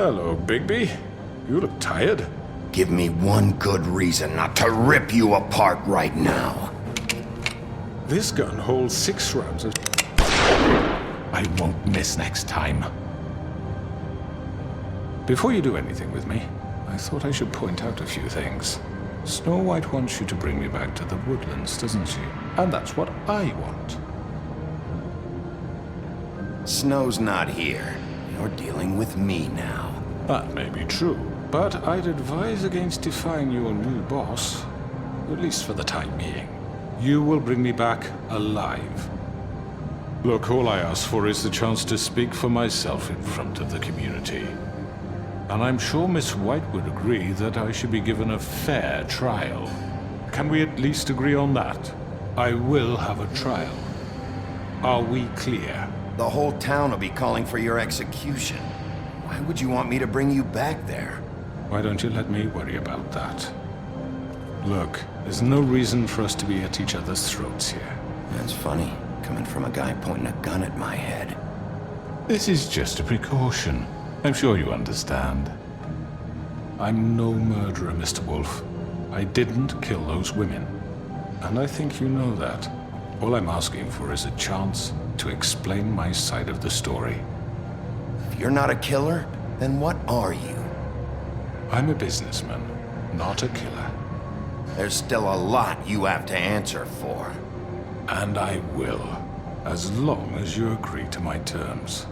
Hello, Bigby. You look tired. Give me one good reason not to rip you apart right now. This gun holds 6 rounds of... I won't miss next time. Before you do anything with me, I thought I should point out a few things. Snow White wants you to bring me back to the woodlands, doesn't she? And that's what I want. Snow's not here. You're dealing with me now. That may be true, but I'd advise against defying your new boss, at least for the time being. You will bring me back alive. Look, all I ask for is the chance to speak for myself in front of the community. And I'm sure Miss White would agree that I should be given a fair trial. Can we at least agree on that? I will have a trial. Are we clear? The whole town will be calling for your execution. Why would you want me to bring you back there? Why don't you let me worry about that? Look, there's no reason for us to be at each other's throats here. That's funny, coming from a guy pointing a gun at my head. This is just a precaution. I'm sure you understand. I'm no murderer, Mr. Wolf. I didn't kill those women. And I think you know that. All I'm asking for is a chance to explain my side of the story. If you're not a killer, then what are you? I'm a businessman, not a killer. There's still a lot you have to answer for. And I will, as long as you agree to my terms.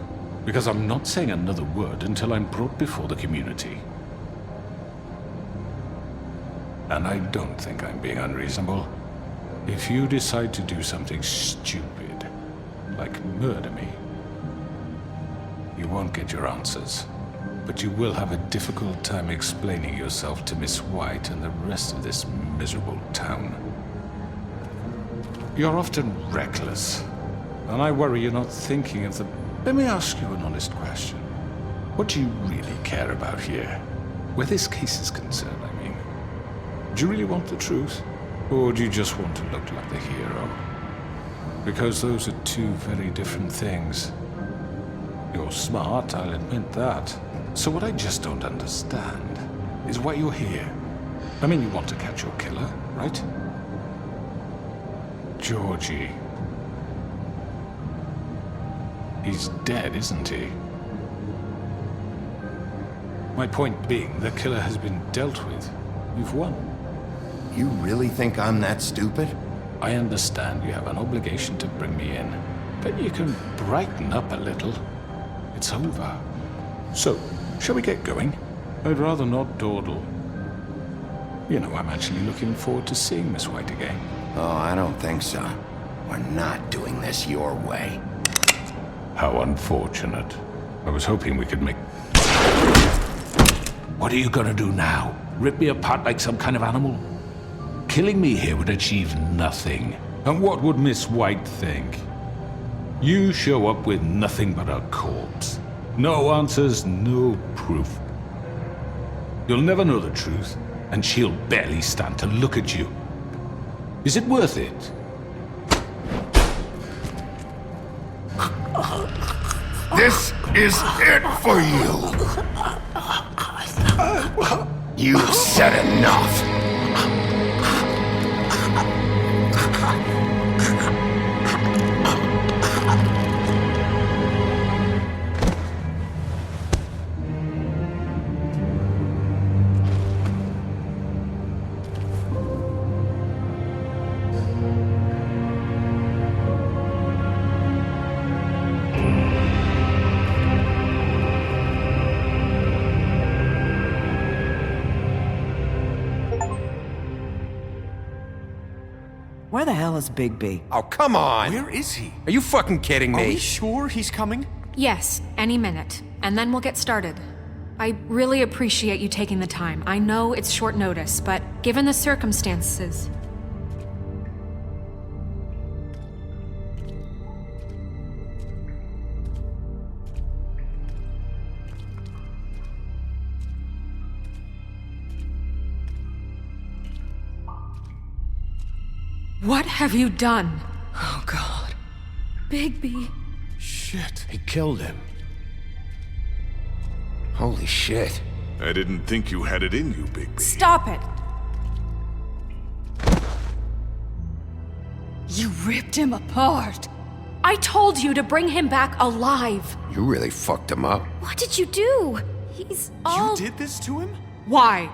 Because I'm not saying another word until I'm brought before the community. And I don't think I'm being unreasonable. If you decide to do something stupid, like murder me, you won't get your answers. But you will have a difficult time explaining yourself to Miss White and the rest of this miserable town. You're often reckless, and I worry you're not thinking of the... Let me ask you an honest question. What do you really care about here? Where this case is concerned, I mean. Do you really want the truth? Or do you just want to look like the hero? Because those are two very different things. You're smart, I'll admit that. So what I just don't understand is why you're here. I mean, you want to catch your killer, right? Georgie. He's dead, isn't he? My point being, the killer has been dealt with. You've won. You really think I'm that stupid? I understand you have an obligation to bring me in, but you can brighten up a little. It's over. So, shall we get going? I'd rather not dawdle. You know, I'm actually looking forward to seeing Miss White again. Oh, I don't think so. We're not doing this your way. How unfortunate. I was hoping we could make... What are you gonna do now? Rip me apart like some kind of animal? Killing me here would achieve nothing. And what would Miss White think? You show up with nothing but a corpse. No answers, no proof. You'll never know the truth, and she'll barely stand to look at you. Is it worth it? This is it for you! You've said enough! Where the hell is Bigby? Oh, come on! Where is he? Are you fucking kidding me? Are we sure he's coming? Yes, any minute. And then we'll get started. I really appreciate you taking the time. I know it's short notice, but given the circumstances... What have you done? Oh, God. Bigby. Shit. He killed him. Holy shit. I didn't think you had it in you, Bigby. Stop it! You ripped him apart. I told you to bring him back alive. You really fucked him up. What did you do? He's all... You did this to him? Why?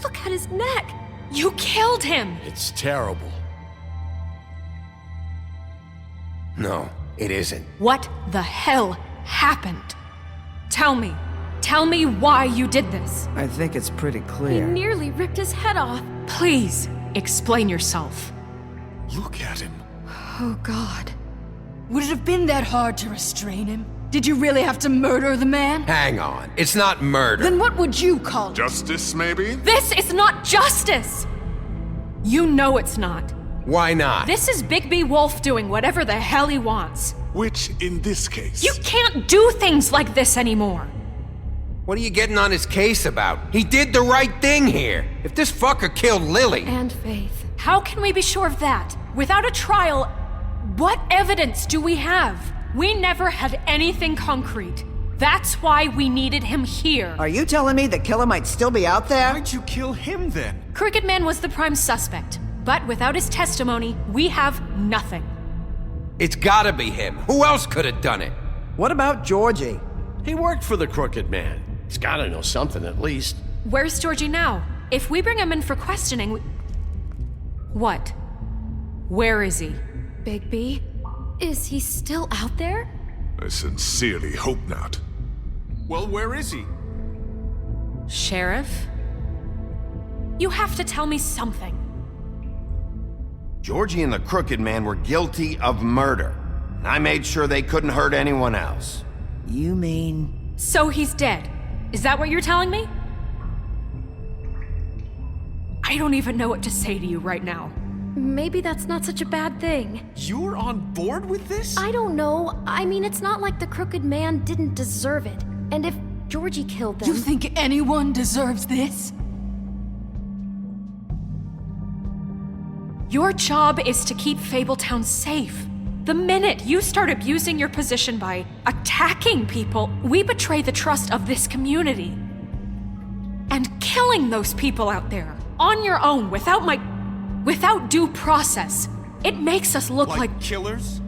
Look at his neck. You killed him! It's terrible. No, it isn't. What the hell happened? Tell me. Tell me why you did this. I think it's pretty He clear. nearly ripped his head off. Please, explain yourself. Look at him. Oh, God. Would it have been that hard to restrain him? Did you really have to murder the man? Hang on. It's not murder. Then what would you call it? Justice, maybe? This is not justice! You know it's not. Why not? This is Bigby Wolf doing whatever the hell he wants. Which, in this case... You can't do things like this anymore. What are you getting on his case about? He did the right thing here. If this fucker killed Lily... And Faith. How can we be sure of that? Without a trial, what evidence do we have? We never had anything concrete. That's why we needed him here. Are you telling me the killer might still be out there? Why'd you kill him then? Crooked Man was the prime suspect, but without his testimony, we have nothing. It's gotta be him. Who else could have done it? What about Georgie? He worked for the Crooked Man. He's gotta know something at least. Where's Georgie now? If we bring him in for questioning, What? Where is he? Bigby? Is he still out there? I sincerely hope not. Well, where is he? Sheriff? You have to tell me something. Georgie and the Crooked Man were guilty of murder. And I made sure they couldn't hurt anyone else. You mean... So he's dead. Is that what you're telling me? I don't even know what to say to you right now. Maybe that's not such a bad thing. You're on board with this? I don't know. I mean, it's not like the Crooked Man didn't deserve it. And if Georgie killed them... You think anyone deserves this? Your job is to keep Fabletown safe. The minute you start abusing your position by attacking people, we betray the trust of this community. And killing those people out there, on your own, without due process, it makes us look like... killers?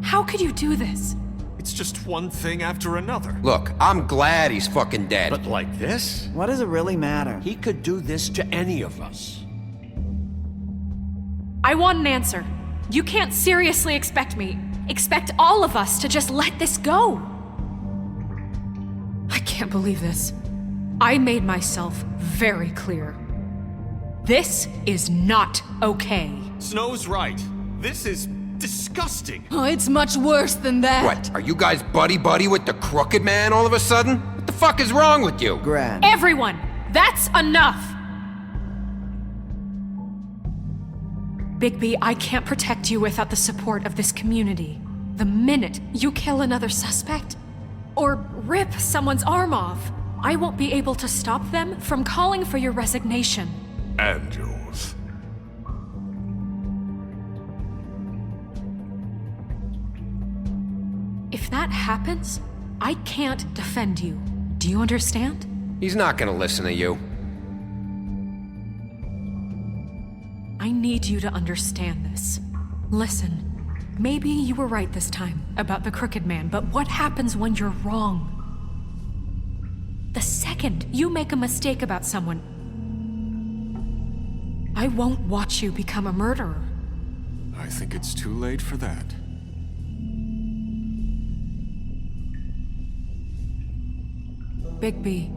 How could you do this? It's just one thing after another. Look, I'm glad he's fucking dead. But like this? What does it really matter? He could do this to any of us. I want an answer. You can't seriously expect all of us to just let this go. I can't believe this. I made myself very clear. This is not okay. Snow's right. This is disgusting. Oh, it's much worse than that. What, are you guys buddy-buddy with the Crooked Man all of a sudden? What the fuck is wrong with you? Gran. Everyone, that's enough! Bigby, I can't protect you without the support of this community. The minute you kill another suspect, or rip someone's arm off, I won't be able to stop them from calling for your resignation. And yours. If that happens, I can't defend you. Do you understand? He's not gonna listen to you. I need you to understand this. Listen, maybe you were right this time about the Crooked Man, but what happens when you're wrong? The second you make a mistake about someone, I won't watch you become a murderer. I think it's too late for that. Bigby,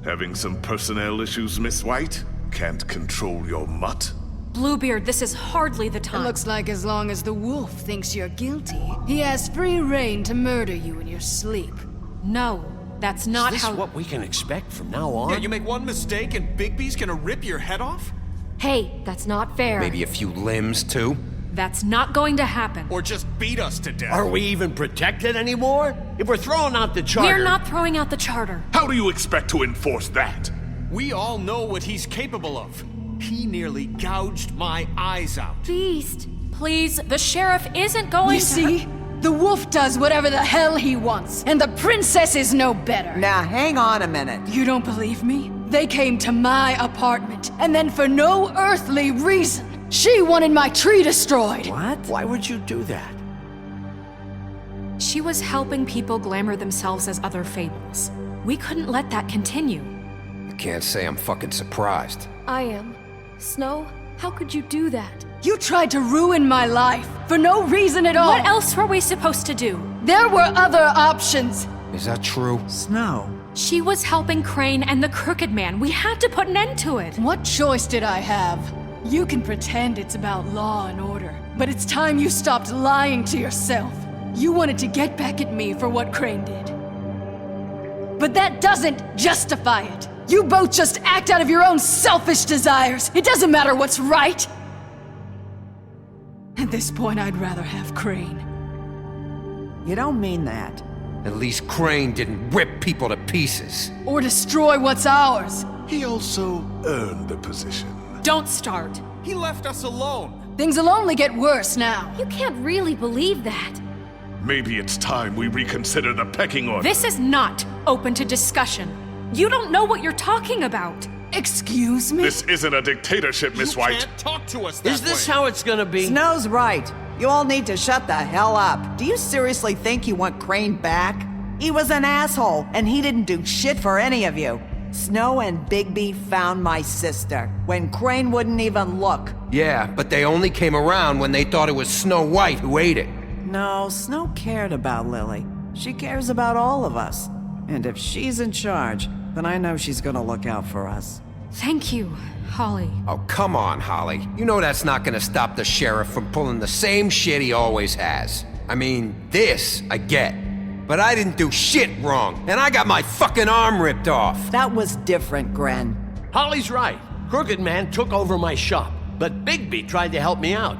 Having some personnel issues, Miss White? Can't control your mutt? Bluebeard, this is hardly the It time. looks like as long as the wolf thinks you're guilty, he has free reign to murder you in your sleep. No, that's not Is this how... what we can expect from now on? Yeah, you make one mistake and Bigby's gonna rip your head off? Hey, that's not fair. Maybe a few limbs, too? That's not going to happen. Or just beat us to death? Are we even protected anymore? If we're throwing out the charter... We're not throwing out the charter. How do you expect to enforce that? We all know what he's capable of. He nearly gouged my eyes out. Beast. Please, the sheriff isn't going You to... see? The wolf does whatever the hell he wants, and the princess is no better. Now, hang on a minute. You don't believe me? They came to my apartment, and then for no earthly reason, she wanted my tree destroyed. What? Why would you do that? She was helping people glamour themselves as other fables. We couldn't let that continue. I can't say I'm fucking surprised. I am. Snow, how could you do that? You tried to ruin my life, for no reason at all. What else were we supposed to do? There were other options. Is that true? Snow. She was helping Crane and the Crooked Man. We had to put an end to it. What choice did I have? You can pretend it's about law and order, but it's time you stopped lying to yourself. You wanted to get back at me for what Crane did. But that doesn't justify it. You both just act out of your own selfish desires. It doesn't matter what's right. At this point, I'd rather have Crane. You don't mean that. At least Crane didn't rip people to pieces. Or destroy what's ours. He also earned the position. Don't start. He left us alone. Things will only get worse now. You can't really believe that. Maybe it's time we reconsider the pecking order. This is not open to discussion. You don't know what you're talking about. Excuse me? This isn't a dictatorship, Miss You White. can't talk to us that Is this way. how it's gonna be? Snow's right. You all need to shut the hell up. Do you seriously think you want Crane back? He was an asshole, and he didn't do shit for any of you. Snow and Bigby found my sister when Crane wouldn't even look. Yeah, but they only came around when they thought it was Snow White who ate it. No, Snow cared about Lily. She cares about all of us. And if she's in charge, then I know she's gonna look out for us. Thank you, Holly. Oh, come on, Holly. You know that's not gonna stop the sheriff from pulling the same shit he always has. I mean, this I get. But I didn't do shit wrong, and I got my fucking arm ripped off. That was different, Gren. Holly's right. Crooked Man took over my shop, but Bigby tried to help me out.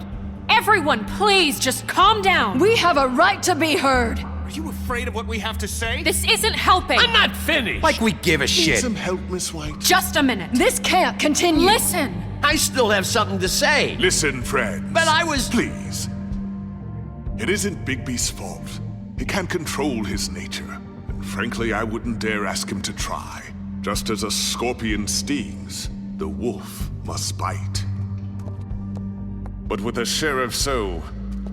Everyone, please just calm down. We have a right to be heard. Are you afraid of what we have to say? This isn't helping. I'm not finished! Like we give a Need shit. some help, Miss White? Just a minute. This can't continue. Listen. I still have something to say. Listen, friends. But I was... Please. It isn't Bigby's fault. He can't control his nature. And frankly, I wouldn't dare ask him to try. Just as a scorpion stings, the wolf must bite. But with a sheriff so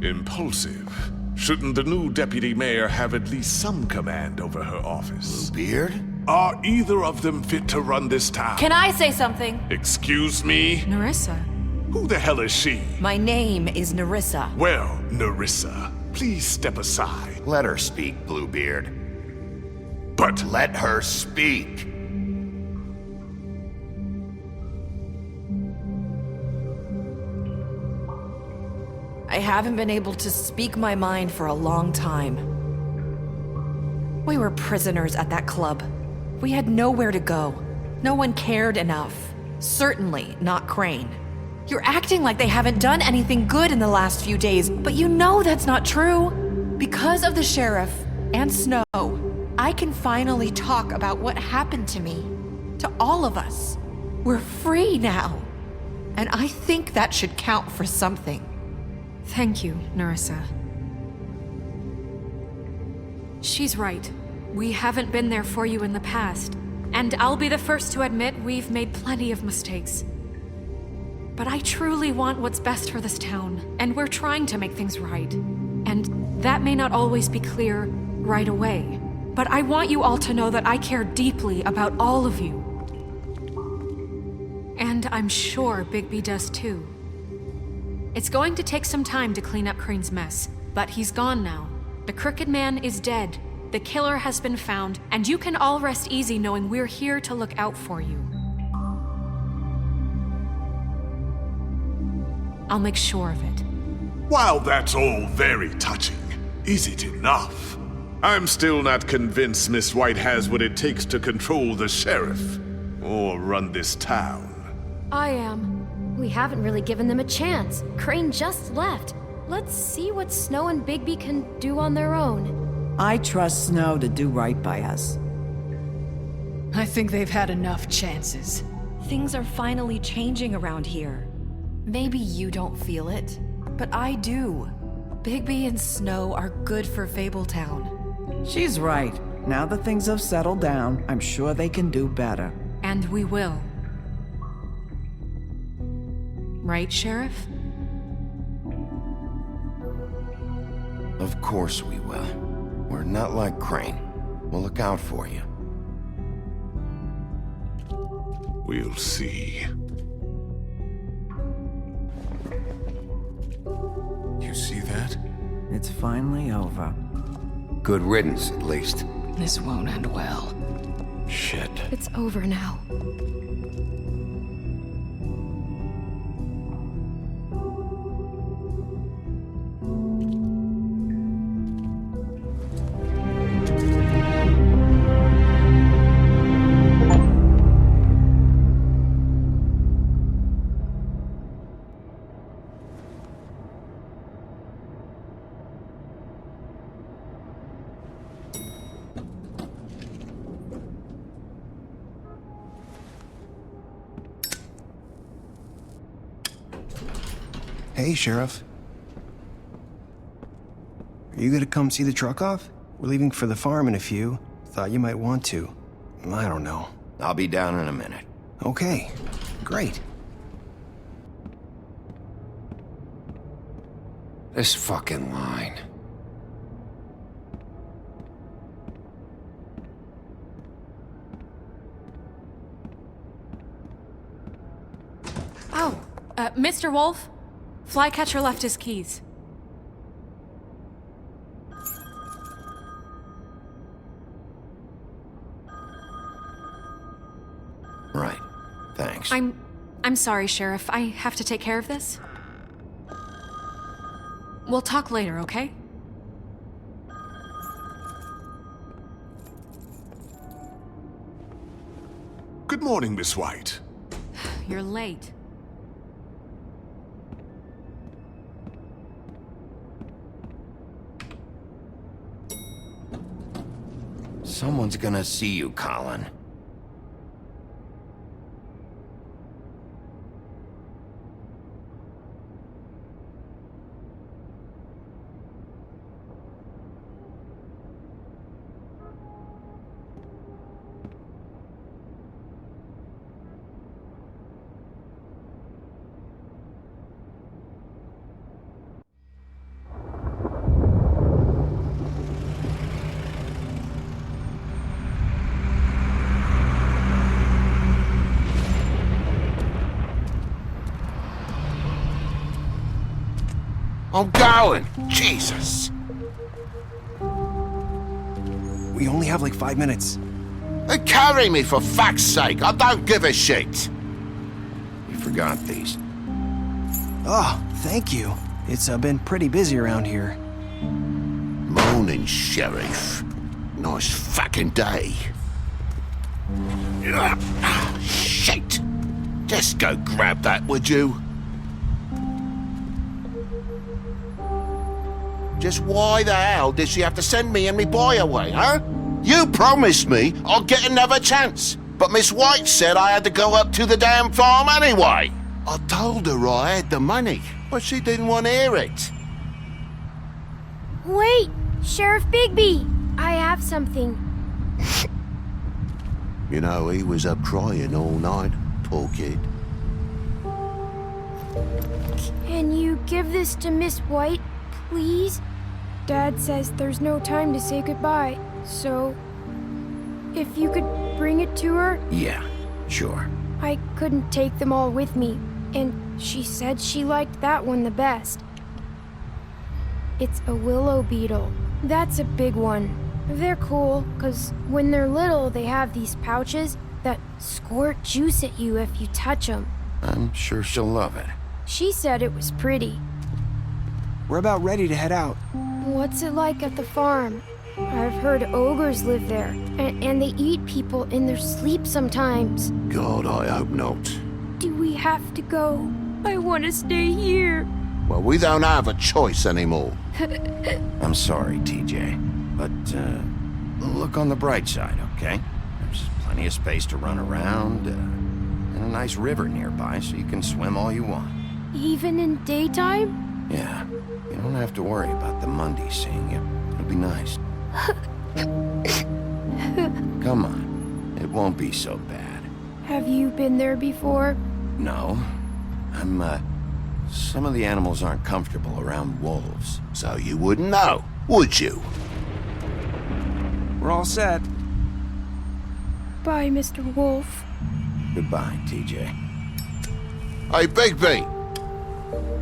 impulsive, shouldn't the new deputy mayor have at least some command over her office? Beard? Are either of them fit to run this town? Can I say something? Excuse me? Nerissa. Who the hell is she? My name is Nerissa. Well, Nerissa, please step aside. Let her speak, Bluebeard. But Let her speak. I haven't been able to speak my mind for a long time. We were prisoners at that club. We had nowhere to go. No one cared enough. Certainly not Crane. You're acting like they haven't done anything good in the last few days, but you know that's not true. Because of the sheriff and Snow, I can finally talk about what happened to me. To all of us. We're free now. And I think that should count for something. Thank you, Nerissa. She's right. We haven't been there for you in the past. And I'll be the first to admit we've made plenty of mistakes. But I truly want what's best for this town, and we're trying to make things right. And that may not always be clear right away. But I want you all to know that I care deeply about all of you. And I'm sure Bigby does too. It's going to take some time to clean up Crane's mess, but he's gone now. The Crooked Man is dead, the killer has been found, and you can all rest easy knowing we're here to look out for you. I'll make sure of it. while that's all very touching, is it enough? I'm still not convinced Miss White has what it takes to control the sheriff or run this town. I am. We haven't really given them a chance. Crane just left. Let's see what Snow and Bigby can do on their own. I trust Snow to do right by us. I think they've had enough chances. Things are finally changing around here. Maybe you don't feel it, but I do. Bigby and Snow are good for Fabletown. She's right. Now that things have settled down, I'm sure they can do better. And we will. Right, Sheriff? Of course we will. We're not like Crane. We'll look out for you. We'll see. You see that? It's finally over. Good riddance, at least. This won't end well. Shit. It's over now. Hey, Sheriff. Are you gonna come see the truck off? We're leaving for the farm in a few. Thought you might want to. I don't know. I'll be down in a minute. Okay, great. This fucking line. Oh, Mr. Wolf? Flycatcher left his keys. Right. Thanks. I'm sorry, Sheriff. I have to take care of this. We'll talk later, okay? Good morning, Miss White. You're late. Someone's gonna see you, Colin. I'm going! Jesus! We only have like 5 minutes. Carry me, for fuck's sake! I don't give a shit! You forgot these. Oh, thank you. It's been pretty busy around here. Morning, Sheriff. Nice fucking day. Shit! Just go grab that, would you? Just why the hell did she have to send me and me boy away, huh? You promised me I'd get another chance, but Miss White said I had to go up to the damn farm anyway. I told her I had the money, but she didn't want to hear it. Wait! Sheriff Bigby! I have something. You know, he was up crying all night, poor kid. Can you give this to Miss White, please? Dad says there's no time to say goodbye, so if you could bring it to her? Yeah, sure. I couldn't take them all with me, and she said she liked that one the best. It's a willow beetle. That's a big one. They're cool, 'cause when they're little, they have these pouches that squirt juice at you if you touch them. I'm sure she'll love it. She said it was pretty. We're about ready to head out. What's it like at the farm? I've heard ogres live there, and they eat people in their sleep sometimes. God, I hope not. Do we have to go? I want to stay here. Well, we don't have a choice anymore. I'm sorry, TJ, but look on the bright side, okay? There's plenty of space to run around, and a nice river nearby so you can swim all you want. Even in daytime? Yeah, you don't have to worry about the Mundy seeing you. It'll be nice. Come on, it won't be so bad. Have you been there before? No, some of the animals aren't comfortable around wolves. So you wouldn't know, would you? We're all set. Bye, Mr. Wolf. Goodbye, TJ. Hey, Bigby.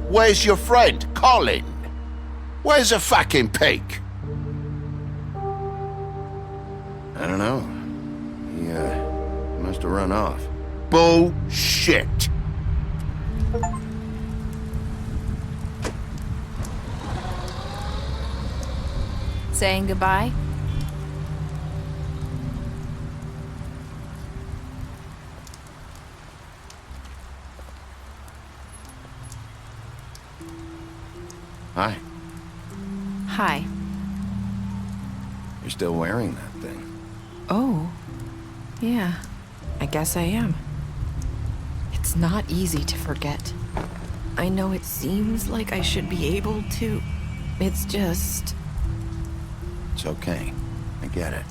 Where's your friend, Colin? Where's the fucking pig? I don't know. He, must have run off. Bullshit. Saying goodbye? Hi. Hi. You're still wearing that thing. Oh. Yeah. I guess I am. It's not easy to forget. I know it seems like I should be able to. It's just... It's okay. I get it.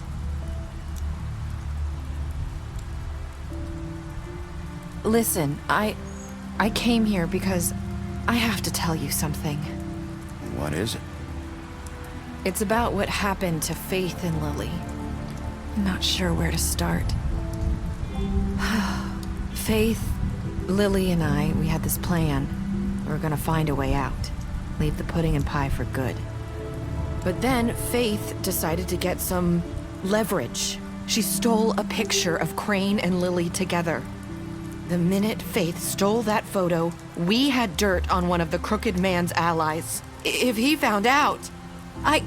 Listen, I came here because I have to tell you something. What is it? It's about what happened to Faith and Lily. I'm not sure where to start. Faith, Lily, and I, we had this plan. We were gonna find a way out. Leave the pudding and pie for good. But then Faith decided to get some leverage. She stole a picture of Crane and Lily together. The minute Faith stole that photo, we had dirt on one of the Crooked Man's allies. If he found out, I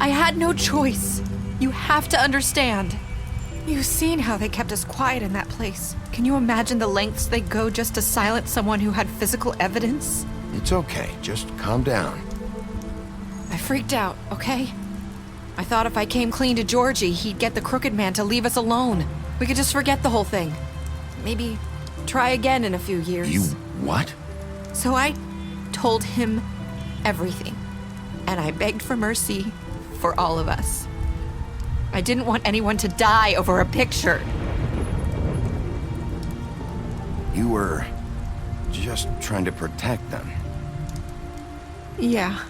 had no choice. You have to understand. You've seen how they kept us quiet in that place. Can you imagine the lengths they go just to silence someone who had physical evidence? It's okay. Just calm down. I freaked out, okay? I thought if I came clean to Georgie, he'd get the Crooked Man to leave us alone. We could just forget the whole thing. Maybe try again in a few years. You what? So I told him everything. And I begged for mercy for all of us. I didn't want anyone to die over a picture. You were just trying to protect them. Yeah.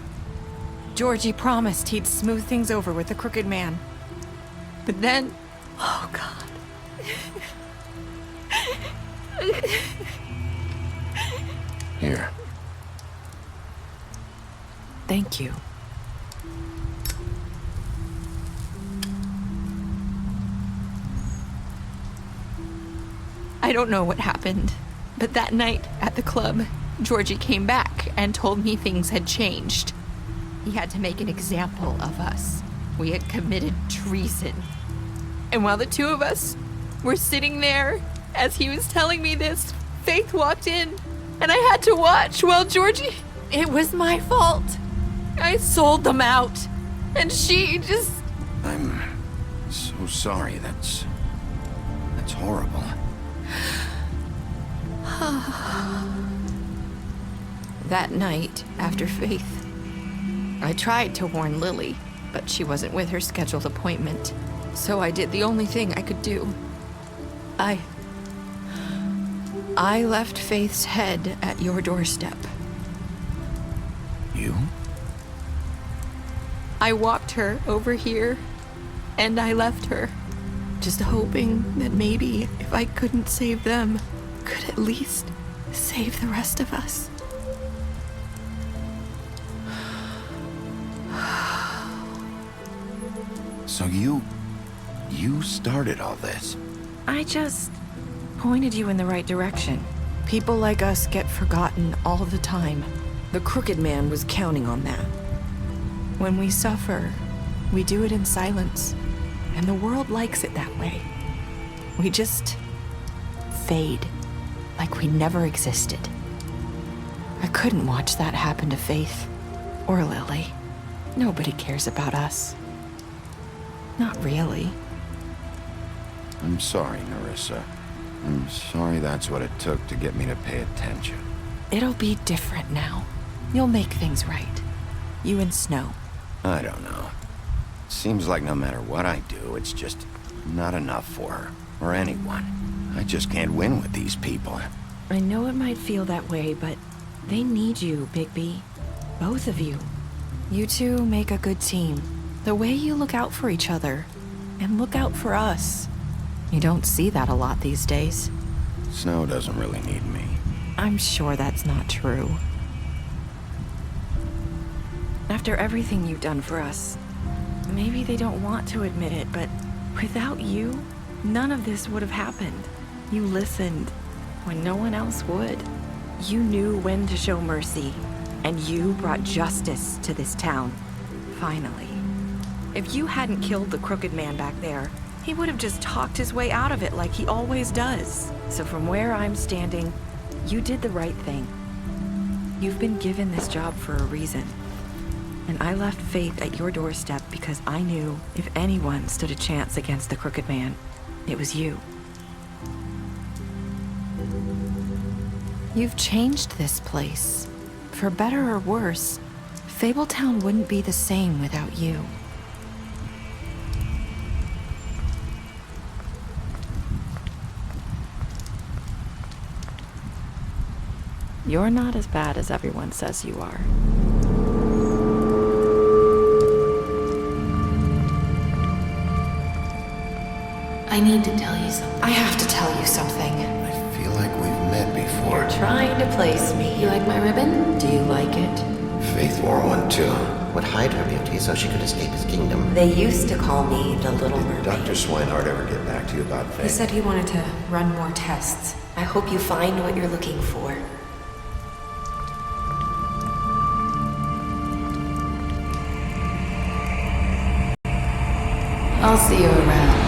Georgie promised he'd smooth things over with the Crooked Man. But then... Oh, God. Here. Thank you. I don't know what happened, but that night at the club, Georgie came back and told me things had changed. He had to make an example of us. We had committed treason. And while the two of us were sitting there, as he was telling me this, Faith walked in, and I had to watch while Georgie... It was my fault. I sold them out, and she just... I'm so sorry. That's horrible. That night, after Faith, I tried to warn Lily, but she wasn't with her scheduled appointment. So I did the only thing I could do. I left Faith's head at your doorstep. You? I walked her over here, and I left her, just hoping that maybe if I couldn't save them, could at least save the rest of us. So you started all this? I just pointed you in the right direction. People like us get forgotten all the time. The Crooked Man was counting on that. When we suffer, we do it in silence, and the world likes it that way. We just fade, like we never existed. I couldn't watch that happen to Faith or Lily. Nobody cares about us. Not really. I'm sorry, Nerissa. I'm sorry that's what it took to get me to pay attention. It'll be different now. You'll make things right. You and Snow. I don't know. Seems like no matter what I do, it's just not enough for her, or anyone. I just can't win with these people. I know it might feel that way, but they need you, Bigby. Both of you. You two make a good team. The way you look out for each other, and look out for us. You don't see that a lot these days. Snow doesn't really need me. I'm sure that's not true. After everything you've done for us, maybe they don't want to admit it, but without you, none of this would have happened. You listened when no one else would. You knew when to show mercy, and you brought justice to this town. Finally. If you hadn't killed the crooked man back there, he would have just talked his way out of it like he always does. So from where I'm standing, you did the right thing. You've been given this job for a reason. And I left Faith at your doorstep because I knew if anyone stood a chance against the crooked man, it was you. You've changed this place. For better or worse, Fabletown wouldn't be the same without you. You're not as bad as everyone says you are. I need to tell you something. I have to tell you something. I feel like we've met before. You're trying to place me. You like my ribbon? Do you like it? Faith wore one too. Would hide her beauty so she could escape his kingdom. They used to call me the Little Mermaid. Dr. Swinehart ever get back to you about Faith? He said he wanted to run more tests. I hope you find what you're looking for. I'll see you around.